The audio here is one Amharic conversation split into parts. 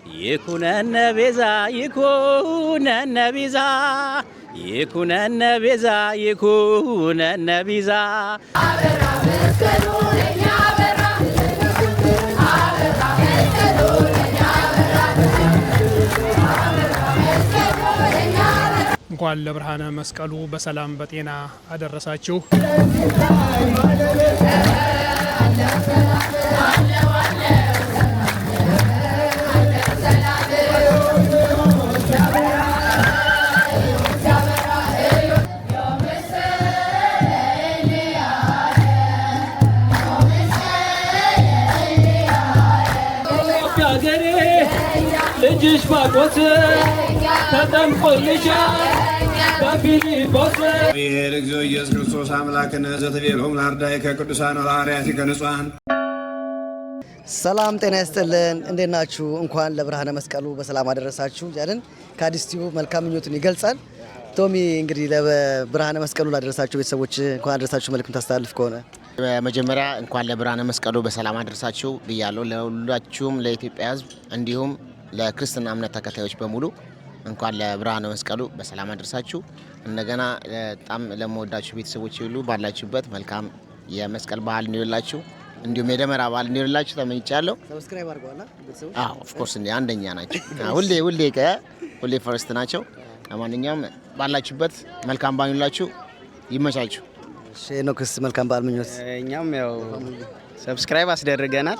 ይኩነነ ቤዛ ይኩነነ ቤዛ ይኩነነ ቤዛ ይኩነነ ቤዛ አበራ መስቀሉ ለኛ አበራ አበራ መስቀሉ ለኛ አበራ እንኳን ለብርሃነ መስቀሉ በሰላም በጤና አደረሳችሁ። ልጅሽ ባቆስ ተጠምቆልሻል በፊልጶስ እግዚኦ ኢየሱስ ክርስቶስ አምላክነ ዘተቤሎም ላርዳይ ከቅዱሳን ሐዋርያት ከንጹሃን። ሰላም ጤና ይስጥልን። እንዴት ናችሁ? እንኳን ለብርሃነ መስቀሉ በሰላም አደረሳችሁ ያለን ከአዲስ ቲዩብ መልካም ምኞቱን ይገልጻል። ቶሚ እንግዲህ ለብርሃነ መስቀሉ ላደረሳችሁ ቤተሰቦች እንኳን አደረሳችሁ መልእክቱን ታስተላልፍ ከሆነ በመጀመሪያ እንኳን ለብርሃነ መስቀሉ በሰላም አደረሳችሁ ብያለሁ። ለሁላችሁም ለኢትዮጵያ ሕዝብ እንዲሁም ለክርስትና እምነት ተከታዮች በሙሉ እንኳን ለብርሃነ መስቀሉ በሰላም አደረሳችሁ። እንደገና በጣም ለምወዳችሁ ቤተሰቦች ሁሉ ባላችሁበት መልካም የመስቀል በዓል እንዲሆንላችሁ እንዲሁም የደመራ በዓል እንዲሆንላችሁ ተመኝቻለሁ። ሰብስክራይብ አድርገዋል ቤተሰቦች? አዎ ኦፍ ኮርስ አንደኛ ናቸው። ሁሌ ፈርስት ናቸው። ለማንኛውም ባላችሁበት መልካም በዓል ይሁንላችሁ። ይመቻችሁ። ኖክስ መልካም በዓል ምኞት። እኛም ያው ሰብስክራይብ አስደርገናል።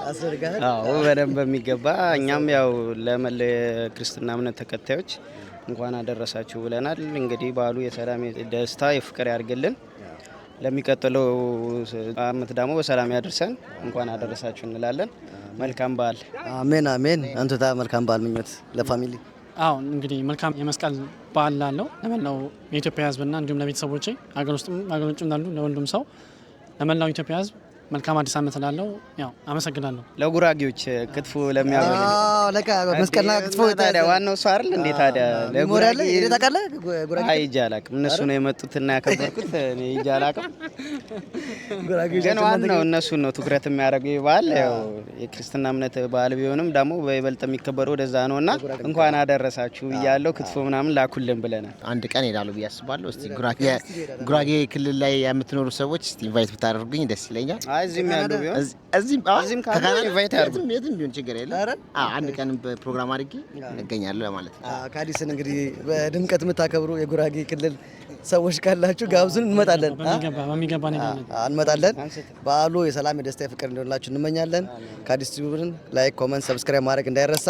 አዎ በደንብ በሚገባ እኛም ያው ለመለ ክርስትና እምነት ተከታዮች እንኳን አደረሳችሁ ብለናል። እንግዲህ በዓሉ የሰላም የደስታ የፍቅር ያድርግልን። ለሚቀጥለው አመት ደግሞ በሰላም ያደርሰን። እንኳን አደረሳችሁ እንላለን። መልካም በዓል። አሜን አሜን። አንተታ መልካም በዓል ምኞት ለፋሚሊ። አዎ እንግዲህ መልካም የመስቀል በዓል ላለው ለመላው የኢትዮጵያ ሕዝብና እንዲሁም ለቤተሰቦቼ አገር ውስጥም አገር ውጭም ላሉ ለወንዱም ሰው ለመላው ኢትዮጵያ ሕዝብ መልካም አዲስ አመት ላለው ያው አመሰግናለሁ። ለጉራጌዎች ክትፎ ለሚያበሉ ለካ መስቀልና ክትፎ ታዲያ ዋናው እሱ አይደል እንዴ? ታዲያ ለጉራጌ ይደታቃለ ጉራጌ አይጃላክ እነሱ ነው የመጡትና ያከበርኩት እኔ ይጃላክም። ግን ዋናው እነሱ ነው ትኩረት የሚያደርገው ይባል። ያው የክርስትና እምነት በዓል ቢሆንም ደግሞ በይበልጥ የሚከበረው ወደዛ ነውና እንኳን አደረሳችሁ እያለው ክትፎ ምናምን ላኩልን ብለናል። አንድ ቀን ሄዳሉ ብዬ አስባለሁ። እስቲ ጉራጌ ክልል ላይ የምትኖሩ ሰዎች እስቲ ኢንቫይት ብታደርጉኝ ደስ ይለኛል። እዚህም ያሉ ቢሆን እዚህም ካለ ኢንቫይት ያርጉ። የትም ቢሆን ችግር የለም። አንድ ቀን ፕሮግራም አድርጌ እገኛለሁ ለማለት ነው። ከአዲስን እንግዲህ በድምቀት የምታከብሩ የጉራጌ ክልል ሰዎች ካላችሁ ጋብዙን፣ እንመጣለን። በሚገባ እንመጣለን። በዓሉ የሰላም የደስታ የፍቅር እንዲሆንላችሁ እንመኛለን። ከአዲስ ቲዩብን ላይክ፣ ኮመንት፣ ሰብስክራይብ ማድረግ እንዳይረሳ።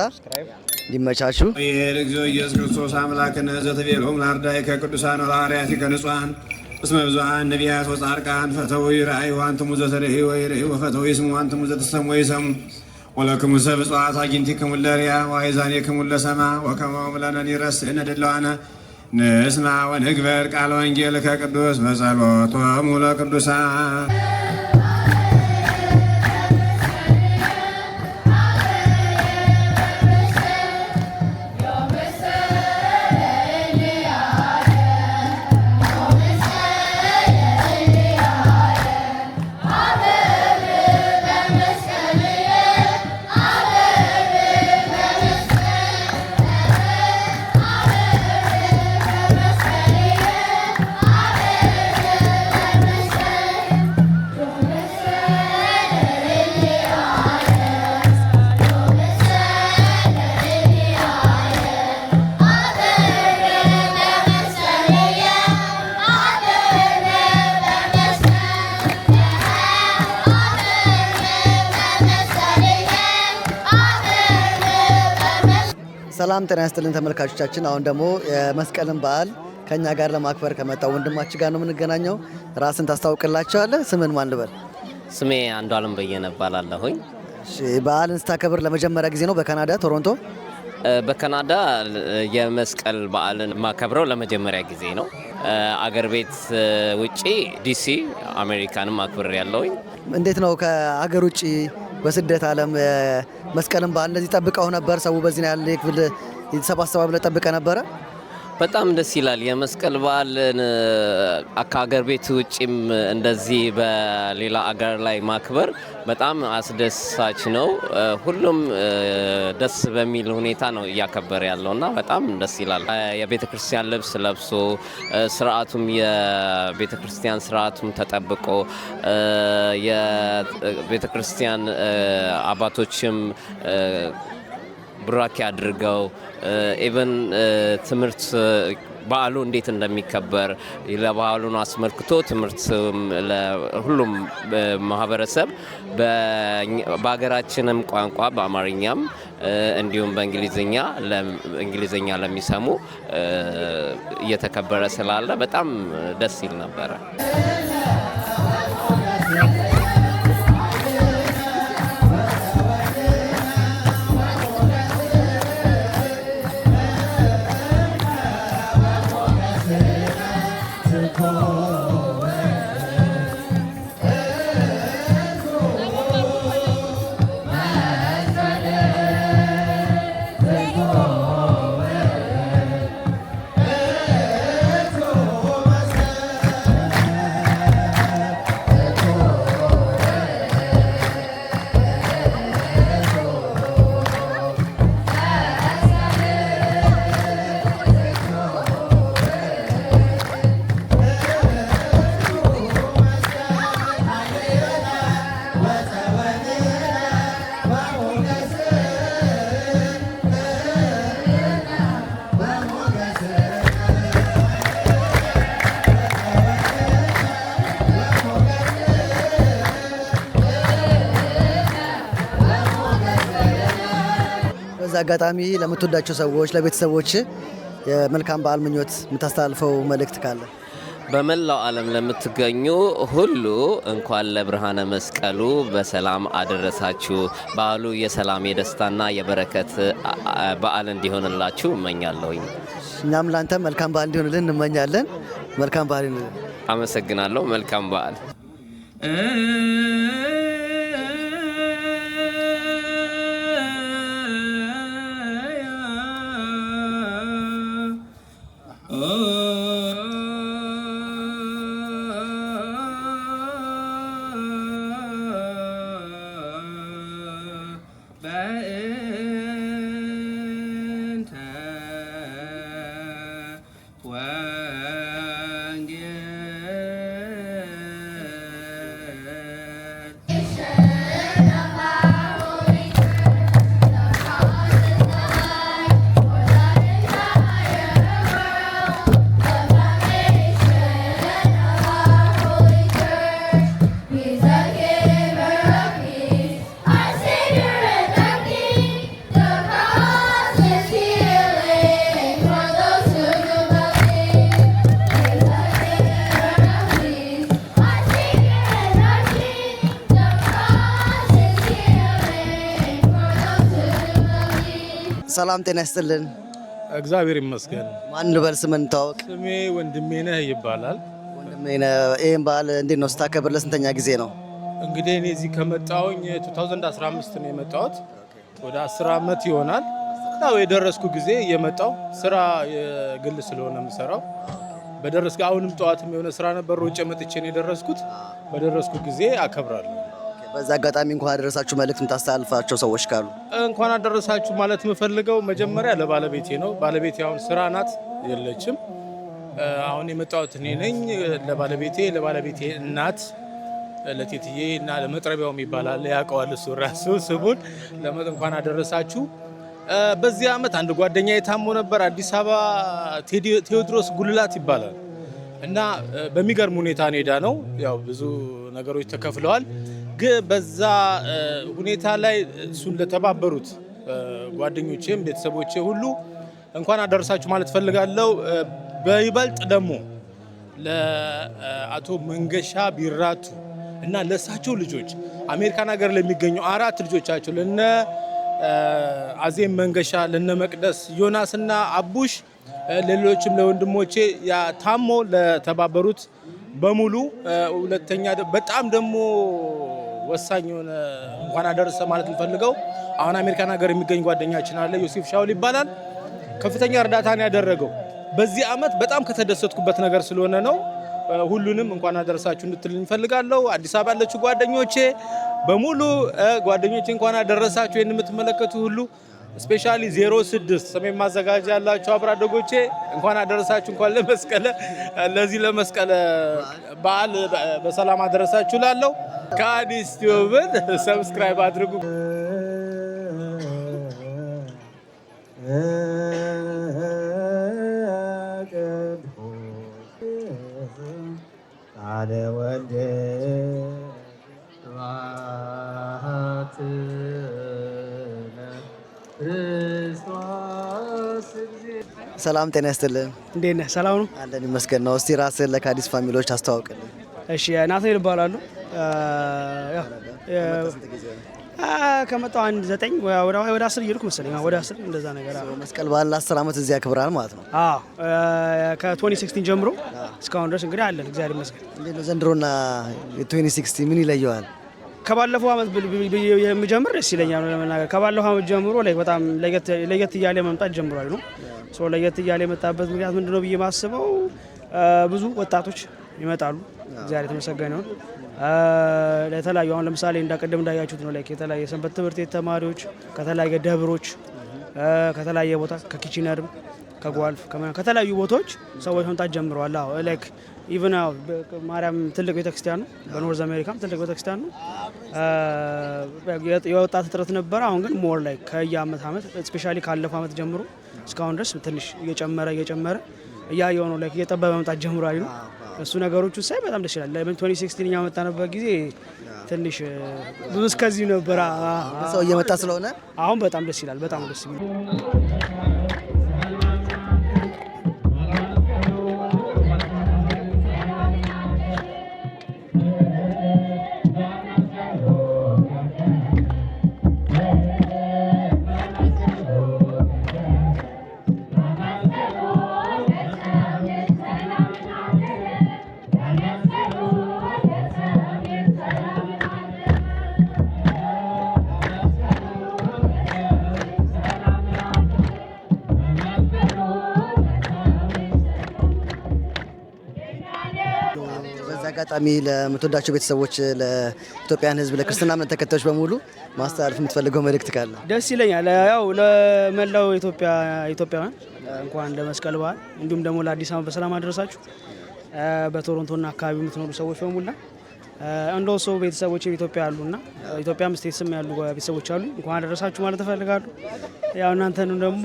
ይመቻችሁ። እግዚኦ ኢየሱስ ክርስቶስ አምላክነ ዘተቤሎም ላርዳይ ከቅዱሳን ሐዋርያት ከንጹሃን እስመ ብዙኃን ነቢያት ወጻድቃን ፈተው ይርአዩ አንትሙ ዘተርእዩ ወይርእዩ ወፈተው ይስሙ አንትሙ ዘትሰሙ ወይሰሙ ወለክሙ ሰብእ ጽዋዕት አግኝቲክሙ ለርያ ወአእዛኒክሙ ለሰማ ወከመ ለነ ይረስእነ ድለዋነ ንስማ ወንግበር ቃለ ወንጌል ከቅዱስ በጸሎቶሙ ለቅዱሳን። ሰላም ጤና ይስጥልን ተመልካቾቻችን። አሁን ደግሞ የመስቀልን በዓል ከኛ ጋር ለማክበር ከመጣው ወንድማችን ጋር ነው የምንገናኘው። ራስን ታስተዋውቅላቸዋለህ? ስምን ማን ልበል? ስሜ አንዷለም በየነ እባላለሁኝ። እሺ በዓልን ስታከብር ለመጀመሪያ ጊዜ ነው በካናዳ ቶሮንቶ? በካናዳ የመስቀል በዓልን ማከብረው ለመጀመሪያ ጊዜ ነው። አገር ቤት ውጪ ዲሲ አሜሪካንም አክብሬ ያለሁኝ። እንዴት ነው ከአገር ውጪ በስደት ዓለም መስቀልን በዓል እንደዚህ ጠብቀው ነበር? ሰው በዚህ ነው ያለ ክፍል የተሰባሰበ ብለ ጠብቀ ነበረ? በጣም ደስ ይላል። የመስቀል በዓልን ከሀገር ቤት ውጭም እንደዚህ በሌላ አገር ላይ ማክበር በጣም አስደሳች ነው። ሁሉም ደስ በሚል ሁኔታ ነው እያከበረ ያለውና በጣም ደስ ይላል። የቤተ ክርስቲያን ልብስ ለብሶ ስርዓቱም የቤተ ክርስቲያን ስርዓቱም ተጠብቆ የቤተ ክርስቲያን አባቶችም ቡራኬ አድርገው ኢቨን ትምህርት በዓሉ እንዴት እንደሚከበር ለበዓሉን አስመልክቶ ትምህርት ለሁሉም ማህበረሰብ በሀገራችንም ቋንቋ በአማርኛም እንዲሁም በእንግሊዝኛ ለሚሰሙ እየተከበረ ስላለ በጣም ደስ ይል ነበረ። አጋጣሚ ለምትወዳቸው ሰዎች ለቤተሰቦች የመልካም በዓል ምኞት የምታስተላልፈው መልእክት ካለ? በመላው ዓለም ለምትገኙ ሁሉ እንኳን ለብርሃነ መስቀሉ በሰላም አደረሳችሁ። በዓሉ የሰላም የደስታና የበረከት በዓል እንዲሆንላችሁ እመኛለሁኝ። እኛም ላንተ መልካም በዓል እንዲሆንልን እንመኛለን። መልካም በዓል። አመሰግናለሁ። መልካም በዓል። ሰላም ጤና ይስጥልን። እግዚአብሔር ይመስገን። ማን ልበል? ስምን ታወቅ? ስሜ ወንድሜነህ ይባላል። ወንድሜነህ፣ ይሄን በዓል እንዴት ነው ስታከብር? ለስንተኛ ጊዜ ነው? እንግዲህ እኔ እዚህ ከመጣሁኝ 2015 ነው የመጣሁት። ወደ 10 ዓመት ይሆናል። ያው የደረስኩ ጊዜ የመጣው ስራ የግል ስለሆነ የምሰራው በደረስኩ አሁንም ጠዋትም የሆነ ስራ ነበር ሮጬ መጥቼ ነው የደረስኩት። በደረስኩ ጊዜ አከብራለሁ። በዛ አጋጣሚ እንኳን አደረሳችሁ መልእክት የምታስተላልፋቸው ሰዎች ካሉ? እንኳን አደረሳችሁ ማለት የምፈልገው መጀመሪያ ለባለቤቴ ነው። ባለቤቴ አሁን ስራ ናት፣ የለችም። አሁን የመጣሁት እኔ ነኝ። ለባለቤቴ እናት ለቴትዬ እና ለመጥረቢያውም ይባላል ያውቀዋል እሱ ራሱ ስሙን እንኳን አደረሳችሁ። በዚህ ዓመት አንድ ጓደኛ የታሞ ነበር። አዲስ አበባ ቴዎድሮስ ጉልላት ይባላል እና በሚገርም ሁኔታ ሄዳ ነው። ያው ብዙ ነገሮች ተከፍለዋል። ግን በዛ ሁኔታ ላይ እሱን ለተባበሩት ጓደኞቼም ቤተሰቦቼ ሁሉ እንኳን አደረሳችሁ ማለት ፈልጋለሁ። በይበልጥ ደግሞ ለአቶ መንገሻ ቢራቱ እና ለሳቸው ልጆች አሜሪካን ሀገር ለሚገኙ 4 ልጆቻቸው ለነ አዜም መንገሻ፣ ለነ መቅደስ ዮናስና አቡሽ፣ ለሌሎችም ለወንድሞቼ ታሞ ለተባበሩት በሙሉ ሁለተኛ በጣም ደግሞ ወሳኝ የሆነ እንኳን አደረሰ ማለት እንፈልገው አሁን አሜሪካን ሀገር የሚገኝ ጓደኛችን አለ ዮሴፍ ሻውል ይባላል። ከፍተኛ እርዳታን ያደረገው በዚህ አመት በጣም ከተደሰትኩበት ነገር ስለሆነ ነው። ሁሉንም እንኳን አደረሳችሁ እንድትልኝ ፈልጋለሁ። አዲስ አበባ ያላችሁ ጓደኞቼ በሙሉ ጓደኞቼ እንኳን አደረሳችሁ። ይሄን የምትመለከቱ ሁሉ ስፔሻሊ 06 ሰሜን ማዘጋጃ ያላችሁ አብራደጎቼ እንኳን አደረሳችሁ። እንኳን ለዚህ ለመስቀለ በዓል በሰላም አደረሳችሁ ላለው ከአዲስ ቲዩብን ሰብስክራይብ አድርጉ። ሰላም ጤና ይስጥልን። እንዴት ነህ? ሰላም ነው አለን ይመስገን ነው። እስቲ ራስህን ለካዲስ ፋሚሊዎች አስተዋውቅልን። እሺ ናትናኤል እባላለሁ። ከመጣሁ 9 ወደ 10 እየሄድኩ መሰለኝ። ወደ 10 እንደዛ ነገር። መስቀል በዓል 10 ዓመት እዚህ ያክብራል ማለት ነው? አዎ ከ2016 ጀምሮ እስካሁን ድረስ እንግዲህ አለን። እግዚአብሔር ይመስገን። እንዴት ነው ዘንድሮና 2016 ምን ይለየዋል? ከባለፈው አመት የምጀምር ደስ ይለኛል ለመናገር። ከባለፈው አመት ጀምሮ በጣም ለየት እያለ መምጣት ጀምሯል ነው። ለየት እያለ የመጣበት ምክንያት ምንድነው ብዬ ማስበው ብዙ ወጣቶች ይመጣሉ። እግዚአብሔር የተመሰገነ ይሁን። ለተለያዩ አሁን ለምሳሌ እንዳቀደም እንዳያችሁት ነው የተለያየ ሰንበት ትምህርት ቤት ተማሪዎች ከተለያየ ደብሮች ከተለያየ ቦታ ከኪቺነርም ከጓልፍ ከተለያዩ ቦታዎች ሰዎች መምጣት ጀምረዋል። አዎ ኢቭን ማርያም ትልቅ ቤተክርስቲያን ነው። በኖርዝ አሜሪካም ትልቅ ቤተክርስቲያን ነው። የወጣት እጥረት ነበረ። አሁን ግን ሞር ከየአመት ስፔሻሊ ካለፈው አመት ጀምሮ እስካሁን ድረስ ትንሽ እየጨመረ እያየው ነው። እየጠበበ መምጣት ጀምሯል ነው። እሱ ነገሮቹ ሳይ በጣም ደስ ይላል። 2016 እኛ መጣንበት ጊዜ ትንሽ ብዙ እስከዚህ ነበር። ሰው እየመጣ ስለሆነ አሁን በጣም ደስ ይላል። በጣም ደስ ይላል። አጋጣሚ ለምትወዳቸው ቤተሰቦች፣ ለኢትዮጵያን ሕዝብ፣ ለክርስትና እምነት ተከታዮች በሙሉ ማስተላለፍ የምትፈልገው መልእክት ካለ? ደስ ይለኛል። ያው ለመላው ኢትዮጵያውያን እንኳን ለመስቀል በዓል እንዲሁም ደግሞ ለአዲስ ዓመት በሰላም አደረሳችሁ። በቶሮንቶና አካባቢ የምትኖሩ ሰዎች በሙላ እንደውም ቤተሰቦች ኢትዮጵያ ያሉና ኢትዮጵያ ስቴትስም ያሉ ቤተሰቦች አሉ እንኳን አደረሳችሁ ማለት እፈልጋለሁ። ያው እናንተንም ደግሞ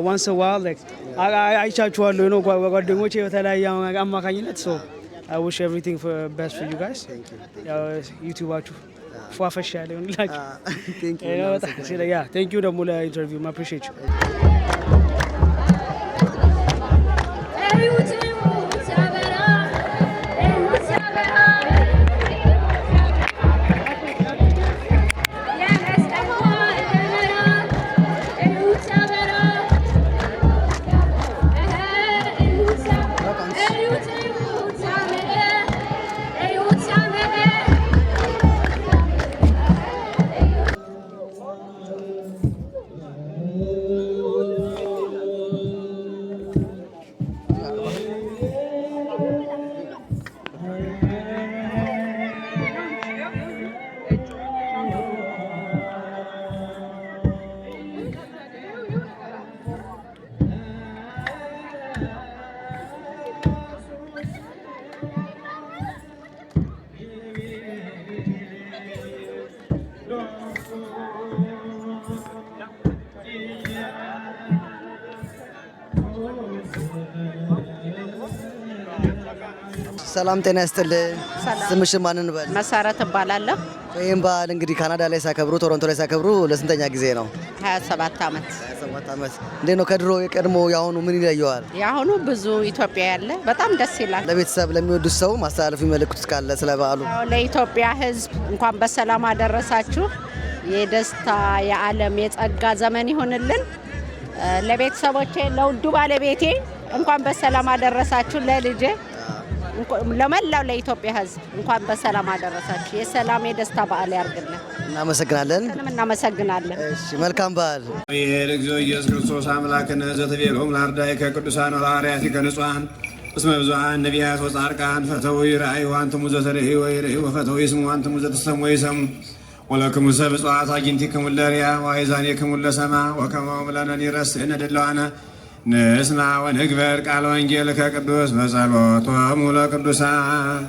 ዋንስ ዋል አይቻችኋለሁ ነው ጓደኞቼ በተለያየ አማካኝነት I wish everything for best for you guys. YouTube ፏፈሽ ያለ ይሁንላችሁ። Thank you ደግሞ ለኢንተርቪው I appreciate you. ሰላም ጤና ይስጥልኝ። ስምሽን ማን እንበል? መሰረት እባላለሁ። ይሄን በዓል እንግዲህ ካናዳ ላይ ሳከብሩ ቶሮንቶ ላይ ሳከብሩ ለስንተኛ ጊዜ ነው? 27 ዓመት። 27 ዓመት። እንዴት ነው ከድሮ የቀድሞ ያሁኑ ምን ይለየዋል? ያሁኑ ብዙ ኢትዮጵያ ያለ በጣም ደስ ይላል። ለቤተሰብ ለሚወዱት ሰው ማስተላለፍ የሚመለክቱት ካለ ስለ በዓሉ? ለኢትዮጵያ ሕዝብ እንኳን በሰላም አደረሳችሁ። የደስታ የዓለም የጸጋ ዘመን ይሁንልን። ለቤተሰቦቼ ለውዱ ባለቤቴ እንኳን በሰላም አደረሳችሁ። ለልጄ ለመላው ለኢትዮጵያ ሕዝብ እንኳን በሰላም አደረሳችሁ። የሰላም የደስታ በዓል ያርግልን። እናመሰግናለን። እናመሰግናለን። እሺ መልካም በዓል። እግዚኦ ኢየሱስ ክርስቶስ አምላክነ ዘተቤሎም ለአርዳኢከ ቅዱሳን ወለሐዋርያቲከ ንጹሐን እስመ ብዙኃን ነቢያት ወጻድቃን ፈተው ይርአዩ አንትሙ ዘተርእዩ ወይርእዩ ወፈተው ይስሙ አንትሙ ዘትሰሙ ወይሰሙ ወለክሙ ሰብ እጽዋት አግኝቲክሙ ለርያ ወአእዛኒክሙ ለሰማ ወከማሁ ለነ ይረስእነ ድለዋነ ንስማ ወንግበር ቃለ ወንጌልከ ቅዱስ በጸሎቶሙ ለቅዱሳን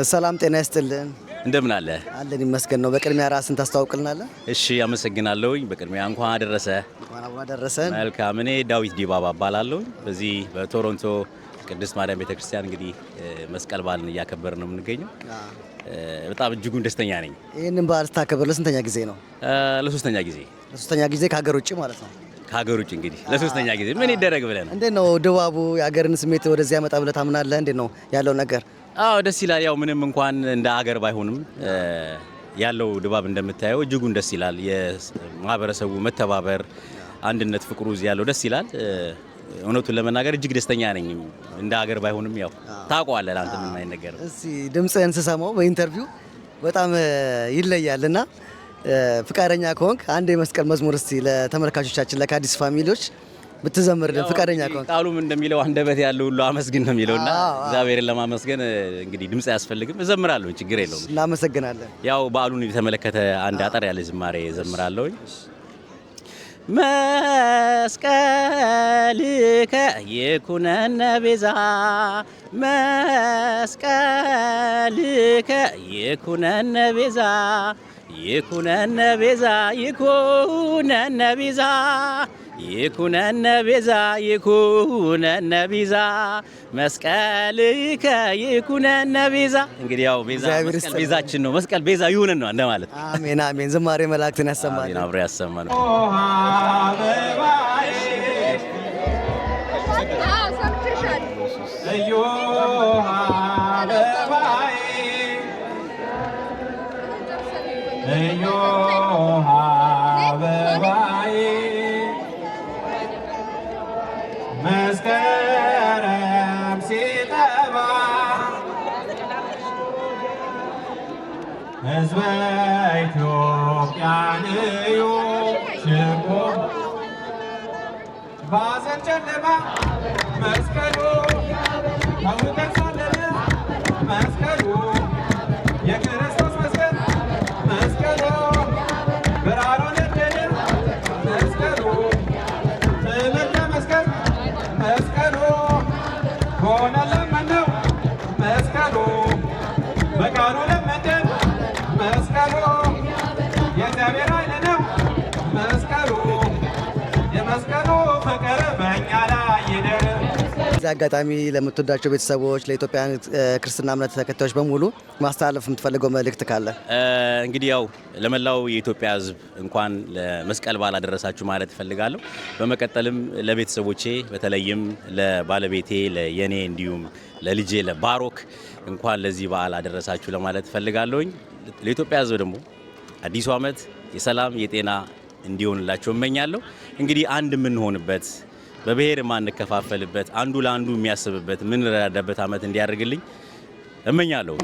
ሰላም ጤና ይስጥልን። እንደምን አለ? አለን ይመስገን ነው። በቅድሚያ ራስን ታስተዋውቅልናለህ? እሺ አመሰግናለሁኝ። በቅድሚያ እንኳን አደረሰ። እንኳን አብሮ አደረሰን። መልካም። እኔ ዳዊት ዲባባ እባላለሁ። በዚህ በቶሮንቶ ቅድስት ማርያም ቤተክርስቲያን እንግዲህ መስቀል በዓልን እያከበርን ነው የምንገኘው። በጣም እጅጉን ደስተኛ ነኝ። ይህንን በዓል ስታከብር ለስንተኛ ጊዜ ነው? ለሶስተኛ ጊዜ። ለሶስተኛ ጊዜ ከሀገር ውጭ ማለት ነው? ከሀገር ውጭ እንግዲህ ለሶስተኛ ጊዜ ምን ይደረግ ብለን ነው። እንዴት ነው ድባቡ? የሀገርን ስሜት ወደዚህ ያመጣ ብለህ ታምናለህ? እንዴት ነው ያለው ነገር? አዎ ደስ ይላል። ያው ምንም እንኳን እንደ ሀገር ባይሆንም ያለው ድባብ እንደምታየው እጅጉን ደስ ይላል። የማህበረሰቡ መተባበር፣ አንድነት፣ ፍቅሩ እዚህ ያለው ደስ ይላል። እውነቱን ለመናገር እጅግ ደስተኛ ነኝ። እንደ ሀገር ባይሆንም ያው ታውቀዋለህ አንተ ምን አይነገር። እስቲ ድምፅህን ስሰማው በኢንተርቪው በጣም ይለያልና ፍቃደኛ ከሆንክ አንድ የመስቀል መዝሙር እስቲ ለተመልካቾቻችን ለካዲስ ፋሚሊዎች ብትዘምርልን ፍቃደኛ ከሆንክ። ቃሉም እንደሚለው አንደበት ያለው ሁሉ አመስግን ነው የሚለውና እግዚአብሔርን ለማመስገን እንግዲህ ድምጽ አያስፈልግም። እዘምራለሁ፣ ችግር የለውም። እናመሰግናለን። ያው በዓሉን የተመለከተ አንድ አጠር ያለ ዝማሬ እዘምራለሁ። መስቀልከ ይኩነነ ቤዛ፣ መስቀልከ ይኩነነ ቤዛ፣ ይኩነነ ቤዛ፣ ይኩነነ ቤዛ፣ ይኩነነ ቤዛ፣ ይኩነነ ቤዛ፣ መስቀልከ ይኩነነ ቤዛ። እንግዲህ ያው ቤዛ መስቀል ቤዛችን ነው። መስቀል ቤዛ ይሁነን ነው እንደማለት። አሜን አሜን። ዝማሬ መላእክትን ያሰማል። አሜን። አብሮ ያሰማል። መስከረም ሲጠባ ሕዝበ ኢትዮጵያን እዩ ሽቦ ባዘን ጨለማ መስቀሉ ከውደት ሳለለ መስቀሉ የክርስቶስ መስቀል መስቀሉ ብርሃኑ ነደደ መስቀሉ ትምህርተ መስቀል መስቀሉ ሆነ ለመነው መስቀሉ በቃሉ ለመደን መስቀሉ የእግዚአብሔር ኃይል ነው መስቀሉ የመስቀሉ ፍቅር በእኛ ላይ ይደር። እዚህ አጋጣሚ ለምትወዳቸው ቤተሰቦች ለኢትዮጵያን ክርስትና እምነት ተከታዮች በሙሉ ማስተላለፍ የምትፈልገው መልእክት ካለ? እንግዲህ ያው ለመላው የኢትዮጵያ ሕዝብ እንኳን ለመስቀል በዓል አደረሳችሁ ማለት እፈልጋለሁ። በመቀጠልም ለቤተሰቦቼ በተለይም ለባለቤቴ ለየኔ እንዲሁም ለልጄ ለባሮክ እንኳን ለዚህ በዓል አደረሳችሁ ለማለት እፈልጋለሁኝ። ለኢትዮጵያ ሕዝብ ደግሞ አዲሱ ዓመት የሰላም የጤና እንዲሆንላቸው እመኛለሁ። እንግዲህ አንድ የምንሆንበት በብሔር የማንከፋፈልበት አንዱ ለአንዱ የሚያስብበት የምንረዳዳበት ዓመት እንዲያደርግልኝ እመኛለሁ።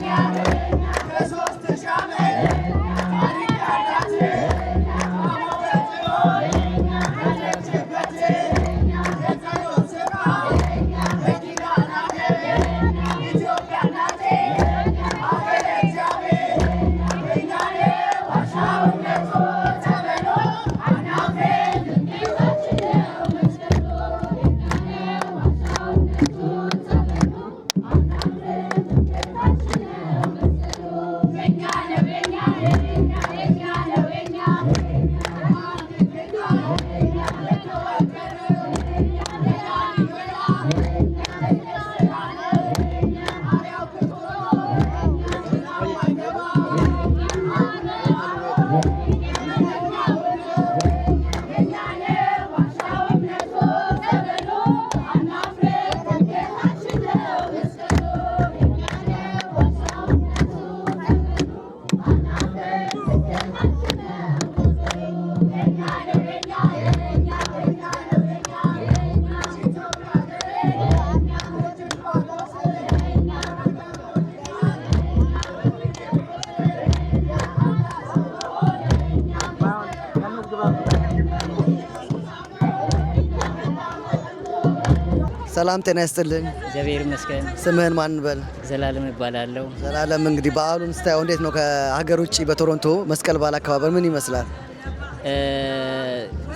ሰላም ጤና ይስጥልን። እግዚአብሔር ይመስገን። ስምህን ማን በል? ዘላለም እባላለሁ። ዘላለም፣ እንግዲህ በዓሉን ስታየው እንዴት ነው? ከሀገር ውጭ በቶሮንቶ መስቀል በዓል አከባበር ምን ይመስላል?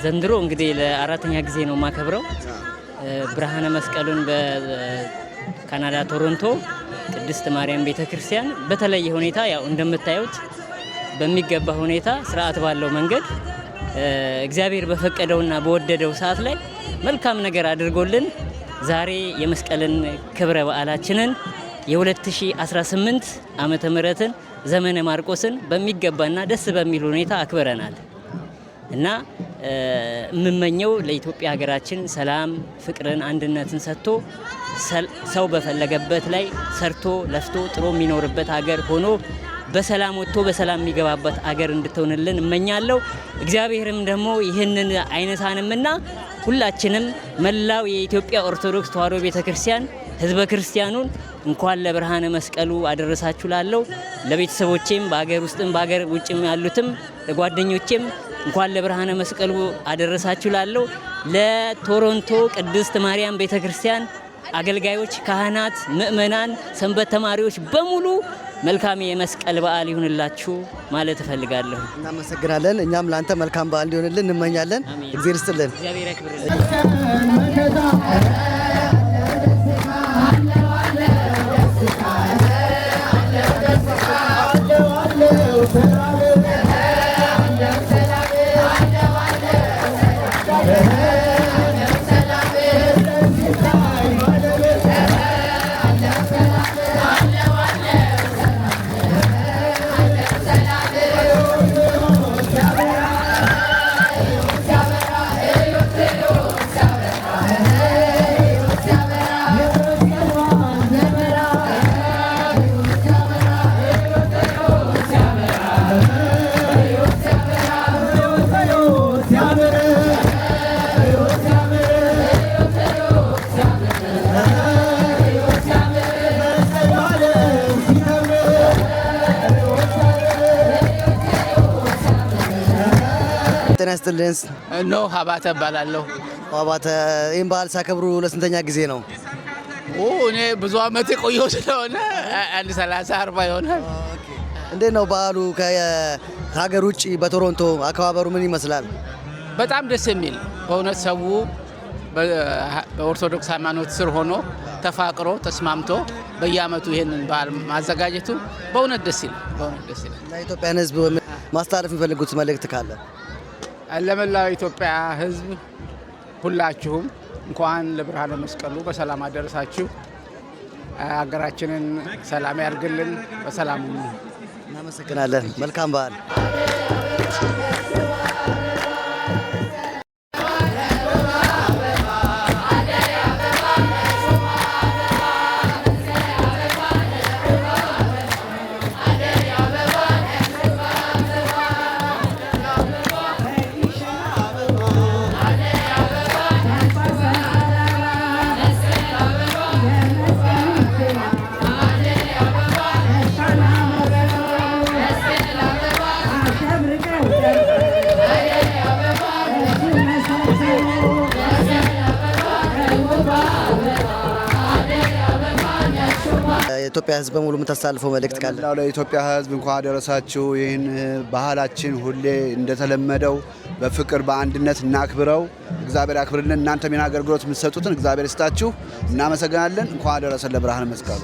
ዘንድሮ እንግዲህ ለአራተኛ ጊዜ ነው የማከብረው ብርሃነ መስቀሉን በካናዳ ቶሮንቶ ቅድስት ማርያም ቤተክርስቲያን በተለየ ሁኔታ ያው እንደምታዩት በሚገባ ሁኔታ ስርዓት ባለው መንገድ እግዚአብሔር በፈቀደውና በወደደው ሰዓት ላይ መልካም ነገር አድርጎልን ዛሬ የመስቀልን ክብረ በዓላችንን የ2018 ዓመተ ምህረትን ዘመነ ማርቆስን በሚገባና ደስ በሚል ሁኔታ አክብረናል እና የምመኘው ለኢትዮጵያ ሀገራችን ሰላም፣ ፍቅርን፣ አንድነትን ሰጥቶ ሰው በፈለገበት ላይ ሰርቶ ለፍቶ ጥሮ የሚኖርበት ሀገር ሆኖ በሰላም ወጥቶ በሰላም የሚገባበት ሀገር እንድትሆንልን እመኛለሁ። እግዚአብሔርም ደግሞ ይህንን አይነሳንምና ሁላችንም መላው የኢትዮጵያ ኦርቶዶክስ ተዋሕዶ ቤተክርስቲያን ህዝበ ክርስቲያኑን እንኳን ለብርሃነ መስቀሉ አደረሳችሁ ላለው ለቤተሰቦቼም በአገር ውስጥም በአገር ውጭም ያሉትም ለጓደኞቼም እንኳን ለብርሃነ መስቀሉ አደረሳችሁ ላለው ለቶሮንቶ ቅድስት ማርያም ቤተክርስቲያን አገልጋዮች፣ ካህናት፣ ምእመናን፣ ሰንበት ተማሪዎች በሙሉ መልካም የመስቀል በዓል ይሁንላችሁ ማለት እፈልጋለሁ። እናመሰግናለን። እኛም ላንተ መልካም በዓል እንዲሆንልን እንመኛለን። እግዚአብሔር ይስጥልን። እግዚአብሔር ያክብርልን። ጤና ይስጥልን። ነው ሀባተ እባላለሁ። ሀባተ ይህን በዓል ሲያከብሩ ለስንተኛ ጊዜ ነው? እኔ ብዙ አመት የቆየው ስለሆነ አንድ 30-40 ይሆናል። እንዴት ነው በዓሉ ከሀገር ውጭ በቶሮንቶ አከባበሩ ምን ይመስላል? በጣም ደስ የሚል በእውነት ሰው በኦርቶዶክስ ሃይማኖት ስር ሆኖ ተፋቅሮ ተስማምቶ በየአመቱ ይሄንን በዓል ማዘጋጀቱ በእውነት ደስ ይላል። በእውነት ደስ ይላል። ለኢትዮጵያን ሕዝብ ማስተላለፍ የሚፈልጉት መልእክት ካለ? ለመላው ኢትዮጵያ ሕዝብ ሁላችሁም እንኳን ለብርሃነ መስቀሉ በሰላም አደረሳችሁ። ሀገራችንን ሰላም ያርግልን። በሰላም እናመሰግናለን። መልካም በዓል። የኢትዮጵያ ሕዝብ በሙሉ የምታሳልፈው መልእክት ካለ? ለኢትዮጵያ ሕዝብ እንኳን አደረሳችሁ። ይህን ባህላችን ሁሌ እንደተለመደው በፍቅር በአንድነት እናክብረው። እግዚአብሔር ያክብርልን። እናንተም ይህን አገልግሎት የምትሰጡትን እግዚአብሔር ይስጣችሁ። እናመሰግናለን። እንኳን አደረሰን ለብርሃነ መስቀሉ።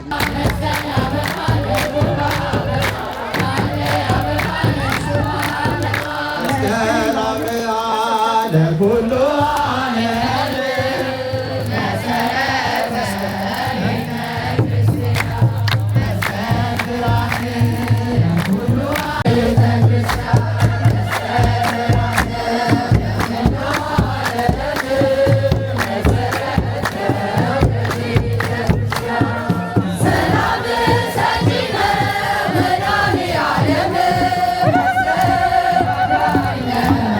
Yeah.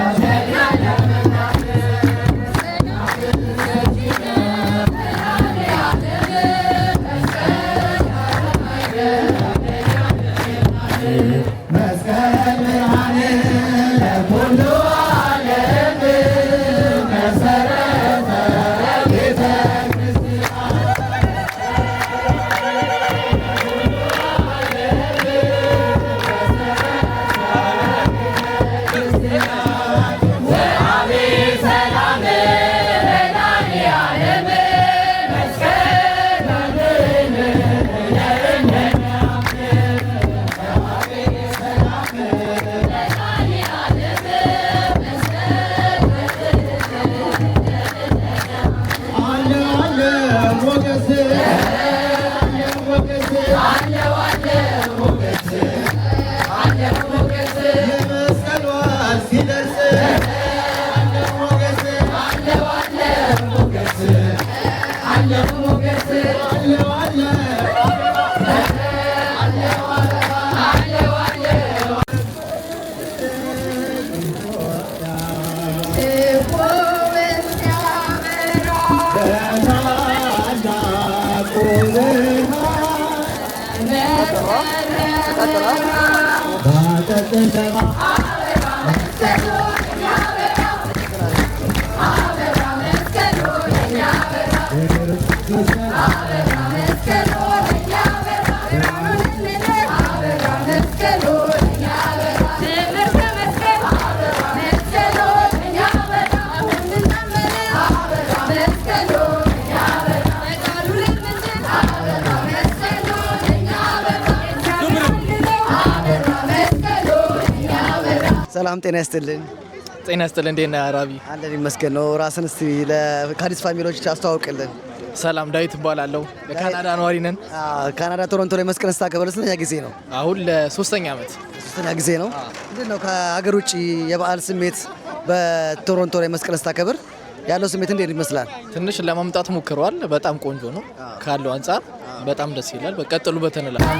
ሰላም ጤና ይስጥልኝ። ጤና ይስጥልኝ። እንዴት ነህ አራቢ? አለን ይመስገን ነው። ራስን እስቲ ለካዲስ ፋሚሊዎች አስተዋውቅልን። ሰላም ዳዊት እባላለሁ። በካናዳ ነዋሪ ነን። ካናዳ ቶሮንቶ ላይ መስቀል ስታከብር ስንተኛ ጊዜ ነው? አሁን ለሶስተኛ ዓመት። ሶስተኛ ጊዜ ነው። እንዴት ነው ከሀገር ውጭ የበዓል ስሜት በቶሮንቶ ላይ መስቀል ስታከብር ያለው ስሜት እንዴት ይመስላል? ትንሽ ለማምጣት ሞክረዋል። በጣም ቆንጆ ነው ካለው አንጻር በጣም ደስ ይላል። በቀጥሉበት እንላለን።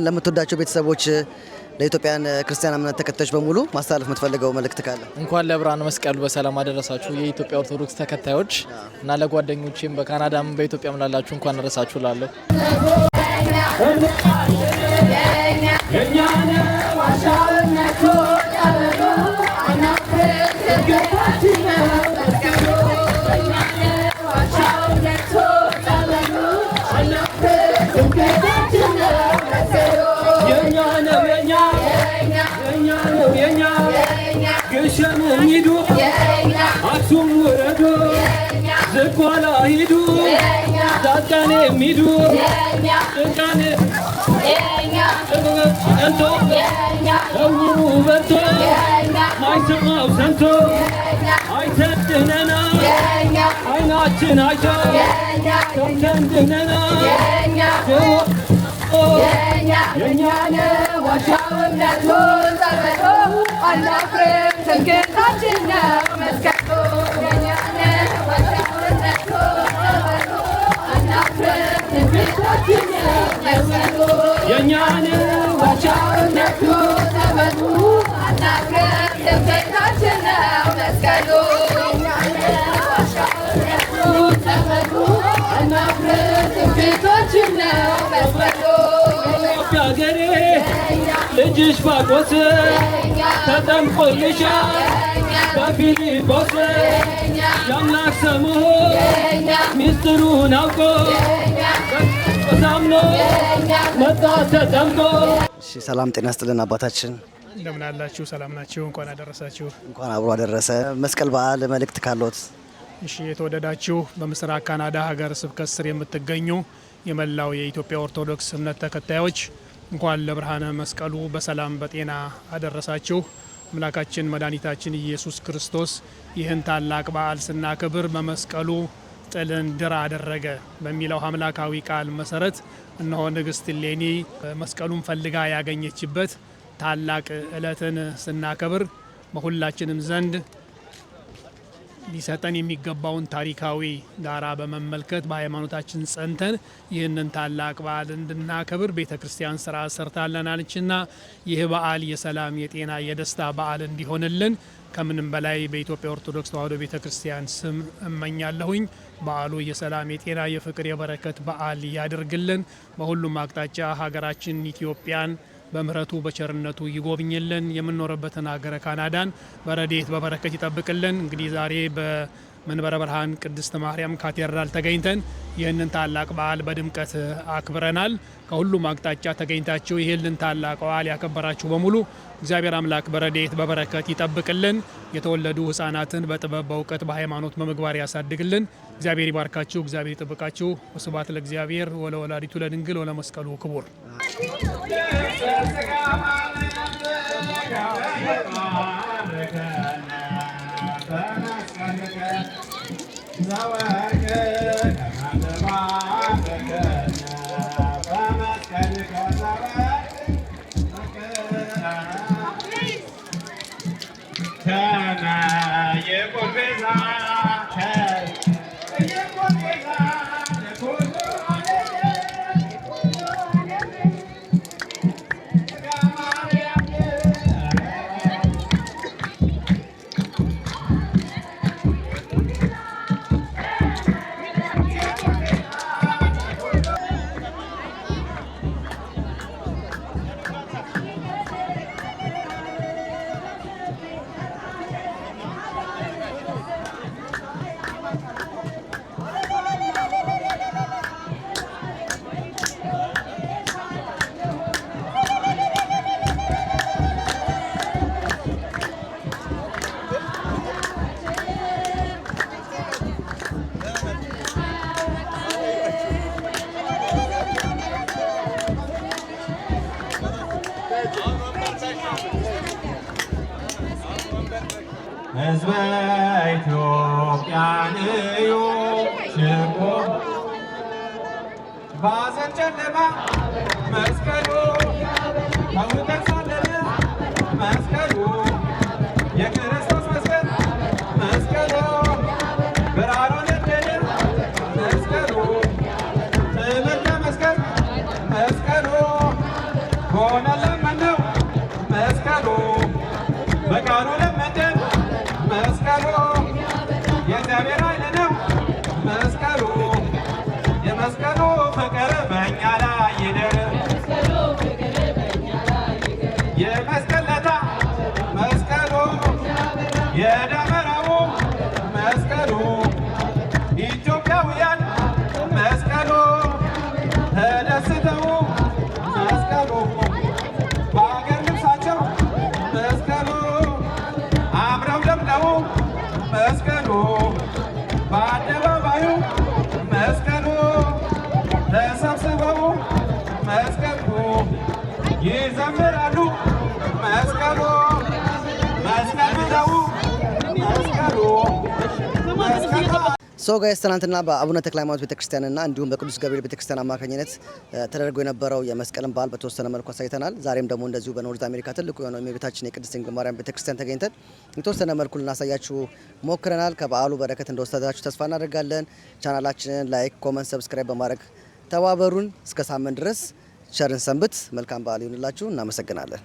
ለምትወዳቸው ቤተሰቦች ለኢትዮጵያን ክርስቲያን እምነት ተከታዮች በሙሉ ማስተላለፍ የምትፈልገው መልእክት ካለ? እንኳን ለብርሃነ መስቀሉ በሰላም አደረሳችሁ የኢትዮጵያ ኦርቶዶክስ ተከታዮች እና ለጓደኞቼም በካናዳም በኢትዮጵያም ላላችሁ እንኳን አደረሳችሁ ላለሁ ሂዱ አክሱም ወረዶ ዝቋላ ሂዱ ዳቃኔ ሂዱ ዳቃኔ በርቶ ማይሰማው ሰምቶ አይተድነና አይናችን አይቶ ሰምተን ድነና የእኛ ነው ዋሻውነቱ ጸበቶ አናፍርም ትምክህታችን ነው መስቀሉ የእኛ ነው ዋሻውነቱ ጸበቶ አናፍርም ትምክህታችን ነው መስቀሉ የእኛ ነው ዋሻውነቱ ጸበቶ አናፍርም ትምክህታችን ነው መስቀሉ የእኛ ነው ዋሻውነቱ ጸበቶ አናፍርም ትምክህታችን ነው መስቀሉ ሀገሬ ልጅሽ ፋቆስ ተጠምቆልሻል በፊልጶስ የአምላክ ሰምሆ ሚስጥሩን አውቆ ሳምኖ መጣ ተጠምቆ። ሰላም ጤና ይስጥልን አባታችን። እንደምን አላችሁ? ሰላም ናችሁ? እንኳን አደረሳችሁ። እንኳን አብሮ አደረሰ። መስቀል በዓል መልእክት ካሎት? እሺ፣ የተወደዳችሁ በምስራቅ ካናዳ ሀገረ ስብከት ስር የምትገኙ የመላው የኢትዮጵያ ኦርቶዶክስ እምነት ተከታዮች እንኳን ለብርሃነ መስቀሉ በሰላም በጤና አደረሳችሁ። አምላካችን መድኃኒታችን ኢየሱስ ክርስቶስ ይህን ታላቅ በዓል ስናከብር በመስቀሉ ጥልን ድል አደረገ በሚለው አምላካዊ ቃል መሰረት እነሆ ንግሥት እሌኒ መስቀሉን ፈልጋ ያገኘችበት ታላቅ ዕለትን ስናከብር በሁላችንም ዘንድ ሊሰጠን የሚገባውን ታሪካዊ ዳራ በመመልከት በሃይማኖታችን ጸንተን ይህንን ታላቅ በዓል እንድናከብር ቤተ ክርስቲያን ስራ ሰርታለናለችና ይህ በዓል የሰላም፣ የጤና፣ የደስታ በዓል እንዲሆንልን ከምንም በላይ በኢትዮጵያ ኦርቶዶክስ ተዋሕዶ ቤተ ክርስቲያን ስም እመኛለሁኝ። በዓሉ የሰላም፣ የጤና፣ የፍቅር፣ የበረከት በዓል ያድርግልን። በሁሉም አቅጣጫ ሀገራችን ኢትዮጵያን በምህረቱ በቸርነቱ ይጎብኝልን። የምንኖርበትን ሀገረ ካናዳን በረድኤት በበረከት ይጠብቅልን። እንግዲህ ዛሬ በመንበረ ብርሃን ቅድስት ማርያም ካቴድራል ተገኝተን ይህንን ታላቅ በዓል በድምቀት አክብረናል። ከሁሉም አቅጣጫ ተገኝታችሁ ይህንን ታላቅ በዓል ያከበራችሁ በሙሉ እግዚአብሔር አምላክ በረድኤት በበረከት ይጠብቅልን። የተወለዱ ሕፃናትን በጥበብ በእውቀት በሃይማኖት በምግባር ያሳድግልን። እግዚአብሔር ይባርካችሁ፣ እግዚአብሔር ይጠብቃችሁ። ወስብሐት ለእግዚአብሔር ወለወላዲቱ ለድንግል ወለመስቀሉ ክቡር። ሕዝበ ኢትዮጵያን እዩ ሽቦ ባዘን ጨለማ መስቀሉ ከውደት ሳለለ መስቀሉ የክርስቶስ መስቀል መስቀሉ ብርሃኑ ነደደ መስቀሉ ትምህርተ መስቀል መስቀሉ ሆነ ለመነው መስቀሉ በቃሉ ለመደን መስቀሉ የእግዚአብሔር ኃይል ነው መስቀሉ የመስቀሉ ፍቅር በእኛ ላይ ይደር የመስቀል ለታ መስቀሉ የደመራው መስቀሉ ኢትዮጵያውያን መስቀሉ ተደስተው መስቀሉ በአገር ልብሳቸው መስቀሉ አምረው ደምቀው መስቀሉ በአደባባዩ መስቀሉ ተሰብስበው መስቀሉ ይዘምራሉ መስቀሉ ጋይስ ትናንትና በአቡነ ተክለ ሃይማኖት ቤተክርስቲያንና እንዲሁም በቅዱስ ገብርኤል ቤተክርስቲያን አማካኝነት ተደርጎ የነበረው የመስቀልን በዓል በተወሰነ መልኩ አሳይተናል። ዛሬም ደግሞ እንደዚሁ በኖርዝ አሜሪካ ትልቁ የሆነው የእመቤታችን የቅድስት ድንግል ማርያም ቤተክርስቲያን ተገኝተን የተወሰነ መልኩ ልናሳያችሁ ሞክረናል። ከበዓሉ በረከት እንደወሰዳችሁ ተስፋ እናደርጋለን። ቻናላችንን ላይክ፣ ኮመንት፣ ሰብስክራይብ በማድረግ ተባበሩን። እስከ ሳምንት ድረስ ቸርን ሰንብት። መልካም በዓል ይሁንላችሁ። እናመሰግናለን።